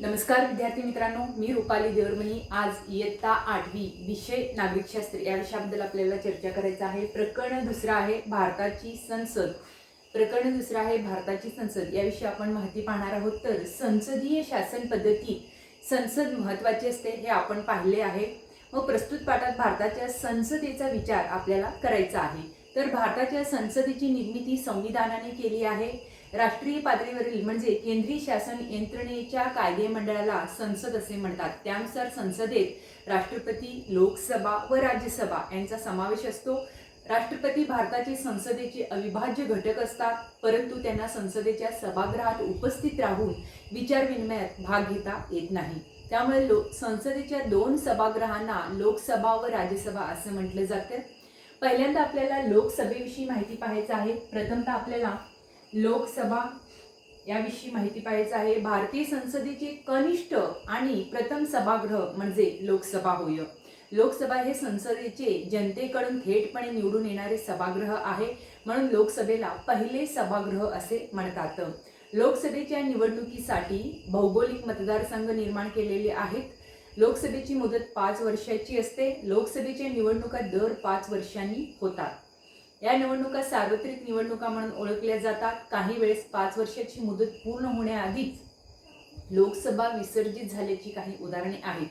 नमस्कार विद्यार्थी मित्रांनो, मी रुपाली देवरमणी। आज इयत्ता 8वी विषय नागरिकशास्त्र या विषयाबद्दल आपल्याला चर्चा करायचं आहे। प्रकरण दुसरा आहे भारताची संसद। प्रकरण दुसरा आहे भारताची संसद याविषयी आपण माहिती पाहणार आहोत। तर संसदीय शासन पद्धती संसद महत्त्वाची असते हे आपण पाहिले आहे। मग प्रस्तुत पाठात भारताच्या संसदेचा विचार आपल्याला करायचा आहे। तर भारताच्या संसदेची निर्मिती संविधानाने केली आहे। राष्ट्रीय पातळीवरील म्हणजे केंद्रीय शासन यंत्रणेच्या कायदेमंडळाला संसद असे म्हणतात। त्यानुसार संसदेत राष्ट्रपती, लोकसभा व राज्यसभा यांचा समावेश असतो। राष्ट्रपती भारताची संसदेचे अविभाज्य घटक असतात, परंतु त्यांना संसदेच्या सभागृहात उपस्थित राहून विचारविनिमयात भाग घेता येत नाही। त्यामुळे संसदेच्या दोन सभागृहांना लोकसभा व राज्यसभा असे म्हटले जाते। पहिल्यांदा आपल्याला लोकसभेविषयी माहिती पाहायचं आहे। प्रथमतः आपल्याला लोकसभा याविषयी माहिती पाहायचं आहे। भारतीय संसदेचे कनिष्ठ आणि प्रथम सभागृह म्हणजे लोकसभा होय। लोकसभा हे संसदेचे जनतेकडून थेटपणे निवडून येणारे सभागृह आहे, म्हणून लोकसभेला पहिले सभागृह असे म्हणतात। लोकसभेच्या निवडणुकीसाठी भौगोलिक मतदारसंघ निर्माण केलेले आहेत। लोकसभेची मुदत 5 वर्षाची असते। लोकसभेच्या निवडणुका दर 5 वर्षांनी होतात। या निवडणुका सार्वत्रिक निवडणुका म्हणून ओळखल्या जातात। काही वेळेस 5 वर्षाची मुदत पूर्ण होण्याआधीच लोकसभा विसर्जित झाल्याची काही उदाहरणे आहेत।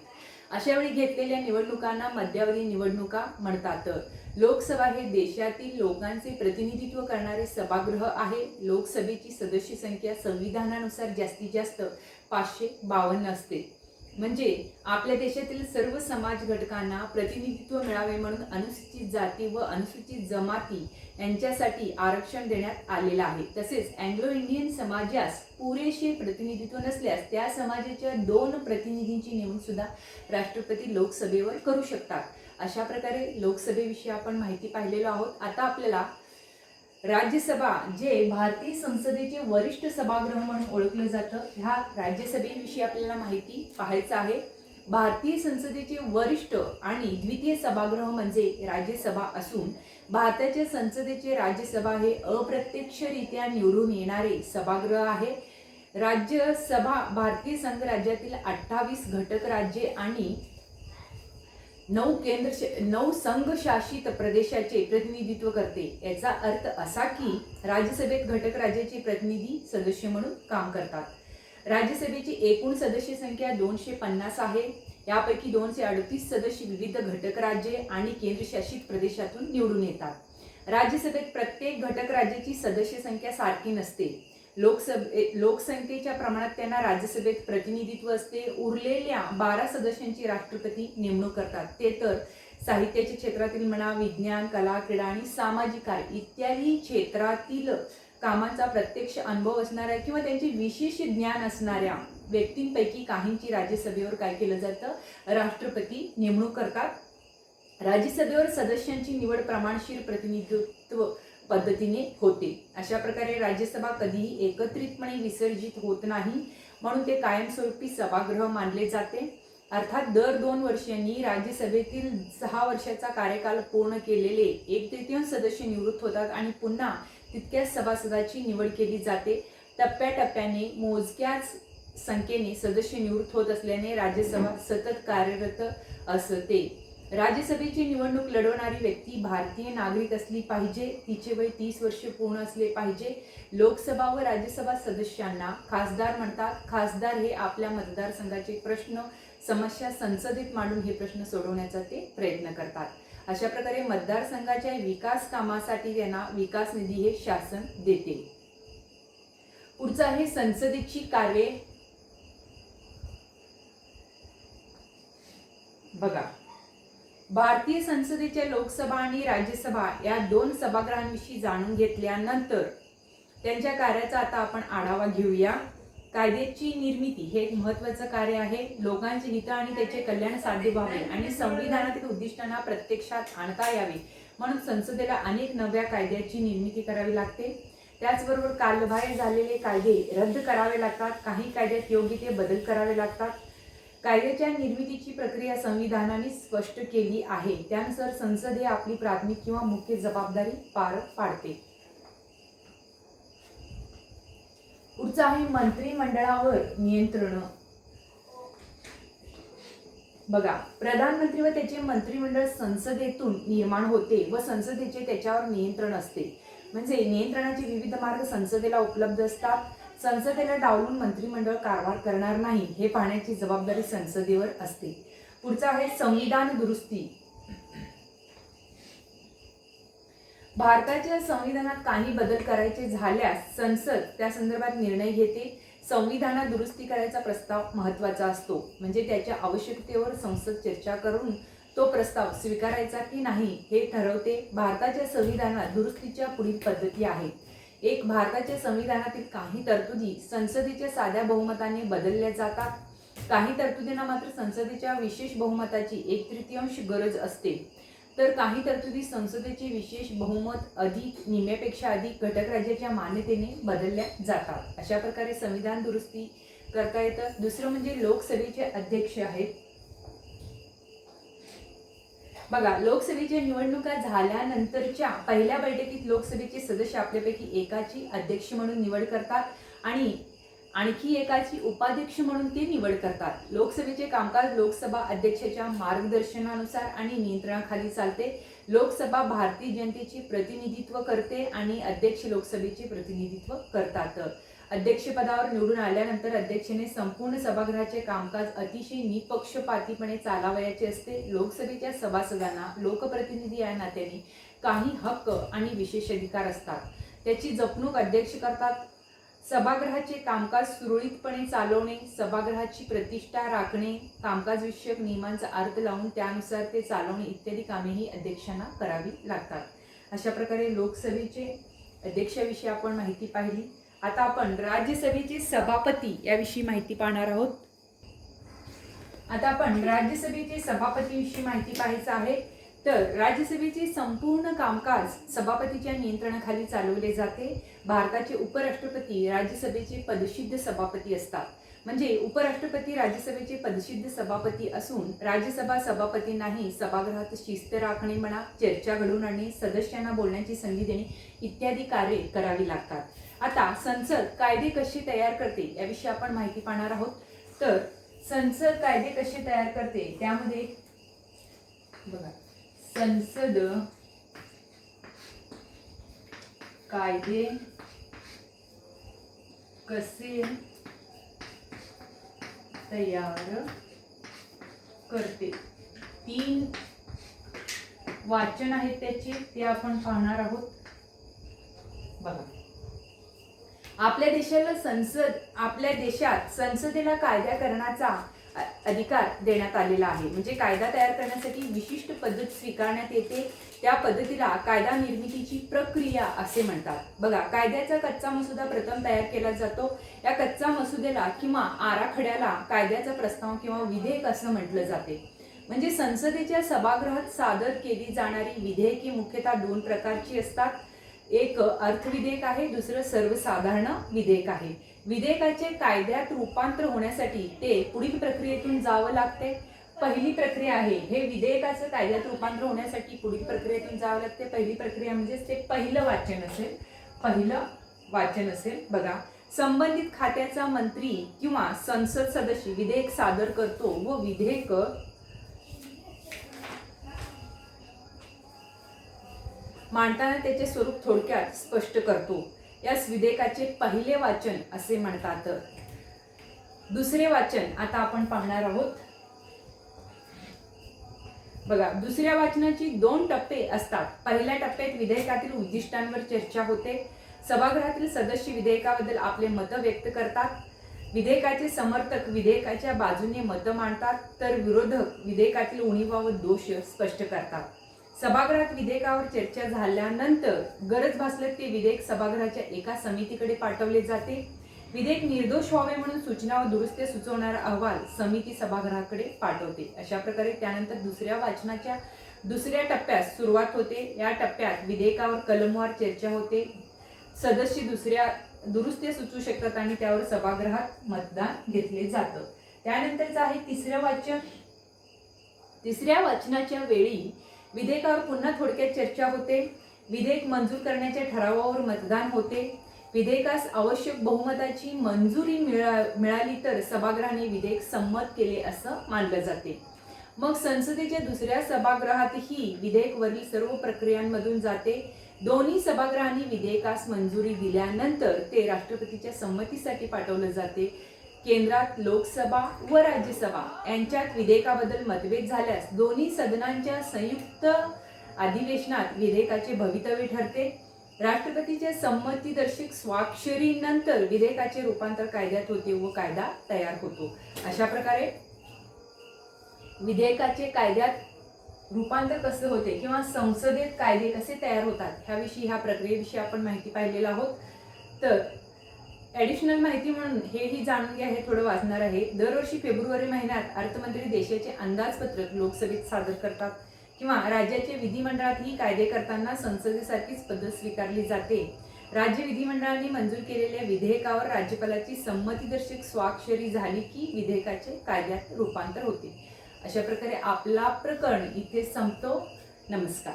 अशा वेळी घेतलेल्या निवडणुकांना मध्यावधी निवडणुका म्हणतात। लोकसभा हे देशातील लोकांचे प्रतिनिधित्व करणारे सभागृह आहे। लोकसभेची सदस्य संख्या संविधानानुसार जास्तीत जास्त 552 असते। म्हणजे आपल्या देशातील सर्व समाज घटकांना प्रतिनिधित्व मिळावे म्हणून अनुसूचित जाती व अनुसूचित जमाती यांच्यासाठी आरक्षण देण्यात आलेलं आहे। तसेच अँग्लो इंडियन समाजास पुरेसे प्रतिनिधित्व नसल्यास त्या समाजाच्या 2 प्रतिनिधींची नेमणूक सुद्धा राष्ट्रपती लोकसभेवर करू शकतात। अशा प्रकारे लोकसभेविषयी आपण माहिती पाहिलेलो आहोत। आता आपल्याला राज्यसभा जे भारतीय संसदेचे वरिष्ठ सभागृह म्हणून ओळखले जातं, ह्या राज्यसभेविषयी आपल्याला माहिती पाहायचं आहे। भारतीय संसदेचे वरिष्ठ आणि द्वितीय सभागृह म्हणजे राज्यसभा असून भारताच्या संसदेचे राज्यसभा हे अप्रत्यक्षरित्या निवडून येणारे सभागृह आहे। राज्यसभा भारतीय संघ राज्यातील 28 घटक राज्ये आणि 9 संघशासित प्रदेशाचे प्रतिनिधित्व करते। याचा अर्थ असा की राज्यसभेत घटक राज्याचे प्रतिनिधी सदस्य म्हणून काम करतात। राज्यसभेची एकूण सदस्य संख्या 250 आहे। यापैकी 238 सदस्य विविध घटक राज्ये आणि केंद्रशासित प्रदेशातून निवडून येतात। राज्यसभेत प्रत्येक घटक राज्याची सदस्य संख्या सारखी नसते। लोकसंख्येच्या प्रमाणात त्यांना राज्यसभेत प्रतिनिधित्व असते। उरलेल्या 12 सदस्यांची राष्ट्रपती नेमणूक करतात। ते तर साहित्याच्या क्षेत्रातील म्हणा, विज्ञान, कला, क्रीडा आणि सामाजिक कार्य इत्यादी क्षेत्रातील कामांचा प्रत्यक्ष अनुभव असणाऱ्या किंवा त्यांचे विशेष ज्ञान असणाऱ्या व्यक्तींपैकी काहींची राज्यसभेवर काय केलं जातं, राष्ट्रपती नेमणूक करतात। राज्यसभेवर सदस्यांची निवड प्रमाणशीर प्रतिनिधित्व पद्धतीने होते। अशा प्रकारे राज्यसभा कधीही एकत्रितपणे विसर्जित होत नाही, म्हणून ते कायमस्वरूपी सभागृह मानले जाते। अर्थात दर 2 वर्षांनी राज्यसभेतील 6 वर्षाचा कार्यकाल पूर्ण केलेले 1/3 सदस्य निवृत्त होतात आणि पुन्हा तितक्याच सभासदाची निवड केली जाते। टप्प्याटप्प्याने मोजक्याच संख्येने सदस्य निवृत्त होत असल्याने राज्यसभा सतत कार्यरत असते। राज्यसभेची निवडणूक लढवणारी व्यक्ती भारतीय नागरिक असली पाहिजे। तिचे वय 30 वर्षे पूर्ण असले पाहिजे। लोकसभा व राज्यसभा सदस्यांना खासदार म्हणतात। खासदार हे आपल्या मतदारसंघाचे प्रश्न, समस्या संसदेत मांडून हे प्रश्न सोडवण्याचा ते प्रयत्न करतात। अशा प्रकारे मतदारसंघाच्या विकास कामासाठी त्यांना विकास निधी हे शासन देते। पुढचं आहे संसदेची कार्ये। बघा, भारतीय संसदेच्या लोकसभा आणि राज्यसभा या 2 सभागृहांविषयी जाणून घेतल्यानंतर त्यांच्या कार्याचा आता आपण आढावा घेऊया। कायद्याची निर्मिती हे एक महत्त्वाचं कार्य आहे। लोकांचे हित आणि त्याचे कल्याण साध्य व्हावे आणि संविधानातील उद्दिष्टांना प्रत्यक्षात आणता यावे म्हणून संसदेला अनेक नव्या कायद्याची निर्मिती करावी लागते। त्याचबरोबर कालबाह्य झालेले कायदे रद्द करावे लागतात। काही कायद्यात योग्य ते बदल करावे लागतात। कायद्याच्या निर्मितीची प्रक्रिया संविधानाने स्पष्ट केली आहे। त्यानुसार संसद हे आपली प्राथमिक किंवा मुख्य जबाबदारी पार पाडते। पुढचं आहे मंत्रिमंडळावर नियंत्रण। बघा, प्रधानमंत्री व त्याचे मंत्रिमंडळ संसदेतून निर्माण होते व संसदेचे त्याच्यावर नियंत्रण असते. म्हणजे नियंत्रणाचे विविध मार्ग संसदेला उपलब्ध असतात. संसदेला डावलून मंत्रिमंडळ कारभार करणार नाही हे पाहण्याची जबाबदारी संसदेवर असते. पुढचा आहे संविधान दुरुस्ती. भारताच्या संविधानात काही बदल करायचे झाल्यास संसद त्या संदर्भात निर्णय घेते. संविधानात दुरुस्ती करायचा प्रस्ताव महत्त्वाचा असतो. म्हणजे त्याच्या आवश्यकतेवर संसद चर्चा करून तो प्रस्ताव स्वीकारायचा की नाही हे ठरवते. भारताच्या संविधानात दुरुस्तीच्या पुढील पद्धती आहेत. एक, भारताच्या संविधानातील काही तरतुदी संसदेच्या साध्या बहुमताने बदलल्या जातात. काही तरतुदींना मात्र संसदेच्या विशेष बहुमताची 1/3 गरज असते. तर काही तरतुदी संसदेचे विशेष बहुमत अधिक निम्म्यापेक्षा अधिक घटक राज्याच्या मान्यतेने बदलल्या जातात. अशा प्रकारे संविधान दुरुस्ती करता येतं. दुसरं म्हणजे लोकसभेचे अध्यक्ष आहेत. बघा, लोकसभेच्या निवडणुका झाल्यानंतरच्या पहिल्या बैठकीत लोकसभेचे सदस्य आपल्यापैकी एकाची अध्यक्ष म्हणून निवड करतात आणि आणखी एकाची उपाध्यक्ष म्हणून ते निवड करतात. लोकसभेचे कामकाज लोकसभा अध्यक्षाच्या मार्गदर्शनानुसार आणि नियंत्रणाखाली चालते. लोकसभा भारतीय जनतेचे प्रतिनिधित्व करते आणि अध्यक्ष लोकसभेचे प्रतिनिधित्व करतात. अध्यक्षपदावर निवडून आल्यानंतर अध्यक्षाने संपूर्ण सभागृहाचे कामकाज अतिशय निपक्षपातीपणे चालवायचे असते. लोकसभेच्या सभासदांना लोकप्रतिनिधी या नात्याने काही हक्क आणि विशेष अधिकार असतात. त्याची जपणूक अध्यक्ष करतात. सभागृहाचे कामकाज सुरळीतपणे चालवणे, सभागृहाची प्रतिष्ठा राखणे, कामकाजविषयक नियमांचा अर्थ लावून त्यानुसार ते चालवणे इत्यादी कामेही अध्यक्षांना करावी लागतात. अशा प्रकारे लोकसभेचे अध्यक्षाविषयी आपण माहिती पाहिली. आता आपण राज्यसभेचे सभापती याविषयी माहिती पाहणार आहोत. आता आपण राज्यसभेचे सभापतीविषयी माहिती पाहायचं आहे. तर राज्यसभेचे संपूर्ण कामकाज सभापतीच्या नियंत्रणाखाली चालवले जाते. भारताचे उपराष्ट्रपती राज्यसभेचे पदसिद्ध सभापती असतात. म्हणजे उपराष्ट्रपती राज्यसभेचे पदसिद्ध सभापती असून राज्यसभा सभापतींनाही सभागृहात शिस्त राखणे म्हणा, चर्चा घडवून आणणे, सदस्यांना बोलण्याची संधी देणे इत्यादी कार्ये करावी लागतात. आता संसद कायदे कसे तयार करते याविषयी आपण माहिती पाहणार आहोत. तर संसद कायदे कसे तयार करते त्यामध्ये बघा, संसद कायदे कसे तयार करते, 3 वाचन आहेत त्याचे, ते आपण पाहणार आहोत. बघा, आपल्या देशात संसदेला कायदा करण्याचा अधिकार देण्यात आलेला आहे. म्हणजे कायदा तयार करण्यासाठी विशिष्ट पद्धत स्वीकारण्यात येते. त्या पद्धतीला कायदा निर्मितीची प्रक्रिया असे म्हणतात. बघा, कायद्याचा कच्चा मसुदा प्रथम तयार केला जातो. या कच्चा मसुद्याला किंवा आराखड्याला कायद्याचा प्रस्ताव किंवा विधेयक असं म्हटलं जाते. म्हणजे संसदेच्या सभागृहात सादर केली जाणारी विधेयके मुख्यतः 2 प्रकारची असतात. एक अर्थविधेयक आहे, दुसरं सर्वसाधारण विधेयक आहे. विधेयकाचे कायद्यात रूपांतर होण्यासाठी ते पुढील प्रक्रियेतून जावं लागते. पहिली प्रक्रिया आहे, हे विधेयकाचं कायद्यात रूपांतर होण्यासाठी पुढील प्रक्रियेतून जावं लागते. पहिली प्रक्रिया म्हणजे ते पहिलं वाचन असेल. बघा, संबंधित खात्याचा मंत्री किंवा संसद सदस्य विधेयक सादर करतो व विधेयक मांडताना त्याचे स्वरूप थोडक्यात स्पष्ट करतो. यास विधेयकाचे पहिले वाचन असे म्हणतात. दुसरे वाचन आता आपण पाहणार आहोत. बघा, दुसऱ्या वाचनाची 2 टप्पे असतात. पहिल्या टप्प्यात विधेयकातील उद्दिष्टांवर चर्चा होते. सभागृहातील सदस्य विधेयकाबद्दल आपले मत व्यक्त करतात. विधेयकाचे समर्थक विधेयकाच्या बाजूने मत मांडतात, तर विरोधक विधेयकातील उणीवा व दोष स्पष्ट करतात. सभागृहात विधेयकावर चर्चा झाल्यानंतर गरज भासल्यास ते विधेयक सभागृहाच्या एका समितीकडे पाठवले जाते. विधेयक निर्दोष व्हावे म्हणून सूचना व दुरुस्त्या सुचवणारा अहवाल समिती सभागृहाकडे पाठवते. अशा प्रकारे त्यानंतर दुसऱ्या वाचनाच्या दुसऱ्या टप्प्यात सुरुवात होते. या टप्प्यात विधेयकावर कलमवार चर्चा होते. सदस्य दुरुस्त्या सुचवू शकतात आणि त्यावर सभागृहात मतदान घेतले जातं. त्यानंतरचं आहे तिसरं वाचन. तिसऱ्या वाचनाच्या वेळी विधेयकावर पुन्हा थोडक्यात चर्चा होते. विधेयक मंजूर करण्याच्या ठरावावर मतदान होते. विधेयकास आवश्यक बहुमताची मंजुरी मिळाली तर सभागृहाने विधेयक संमत केले असं मानलं जाते. मग संसदेच्या दुसऱ्या सभागृहातही विधेयक वरील सर्व प्रक्रियांमधून जाते. दोन्ही सभागृहांनी विधेयकास मंजुरी दिल्यानंतर ते राष्ट्रपतीच्या संमतीसाठी पाठवलं जाते. केंद्रात लोकसभा व राज्यसभा यांच्यात विधेयकाबद्दल मतभेद झाल्यास दोन्ही सदनांच्या संयुक्त अधिवेशनात विधेयकाचे भवितव्य ठरते. राष्ट्रपतीच्या संमतीदर्शक स्वाक्षरीनंतर विधेयकाचे रूपांतर कायद्यात होते व कायदा तयार होतो. अशा प्रकारे विधेयकाचे कायद्यात रूपांतर कसं होते किंवा संसदेत कायदे कसे तयार होतात ह्याविषयी, ह्या प्रक्रियेविषयी आपण माहिती पाहिलेलं आहोत. तर ॲडिशनल माहिती म्हणून हेही जाणून घ्या, हे थोडं वाचणार आहे. दरवर्षी फेब्रुवारी महिन्यात अर्थमंत्री देशाचे अंदाजपत्रक लोकसभेत सादर करतात किंवा राज्याचे विधिमंडळातही कायदे करताना संसदेसारखीच पद्धत स्वीकारली जाते. राज्य विधिमंडळाने मंजूर केलेल्या विधेयकावर राज्यपालाची संमतीदर्शक स्वाक्षरी झाली की विधेयकाचे कायद्यात रूपांतर होते. अशा प्रकारे आपला प्रकरण इथे संपतो. नमस्कार.